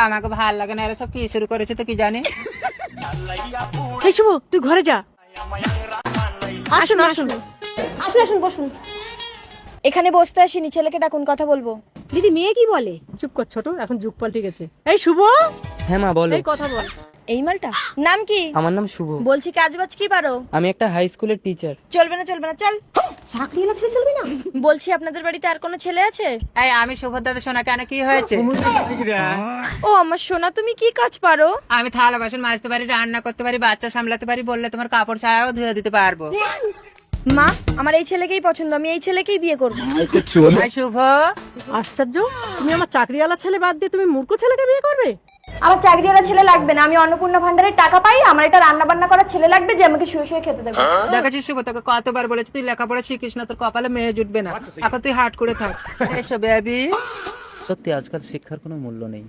আমাকে ভাল লাগে না, এরা সব কি শুরু করেছে তো কি জানি। এই শুভ, তুই ঘরে যা। আসুন আসুন। আসুন আসুন, বসুন। এখানে বসতে আসিনি, ছেলেকে ডাকুন, কথা বলবো। দিদি, মেয়ে কি বলে? চুপ কর ছোট, এখন যুগ পাল্টে গেছে। এই শুভ, হ্যাঁ মা বলো। এই কথা বল। এই মালটা নাম কি? আমার নাম শুভ। বলছি কাজ বাজ কি পারো? আমি একটা হাই স্কুলের টিচার। চলবে না চলবে না, চল। চাকরি এলা ছেলে চলবে না? বলছি আপনাদের বাড়িতে আর কোনো ছেলে আছে? এই আমি সুভদ্রাদের শোনা, কেন কি হয়েছে? ও আমার সোনা, তুমি কি কাজ পারো? আমি থালা বাসন মাজতে পারি, রান্না করতে পারি, বাচ্চা সামলাতে পারি, বললে তোমার কাপড় ছায়াও ধুয়ে দিতে পারবো। মা, আমার এই ছেলেকেই পছন্দ, আমি এই ছেলেকেই বিয়ে করবো। এই শুভ, আশ্চর্য, তুমি আমার চাকরিওয়ালা ছেলে বাদ দিয়ে তুমি মূর্খ ছেলেকে বিয়ে করবে? আমার চাকরিওয়ালা ছেলে লাগবে না, আমি অন্নপূর্ণা ভান্ডারের টাকা পাই, আমার এটা রান্না বান্না করার ছেলে লাগবে যে আমাকে শুয়ে শুয়ে খেতে দেবে। দেখেছিস শুভ, তোকে কতবার বলেছি তুই লেখাপড়া শিখিস না, তোর কপালে মেয়ে জুটবে না। এখন তুই হাট করে থাক। এসো বেবি। সত্যি আজকাল শিক্ষার কোনো মূল্য নেই।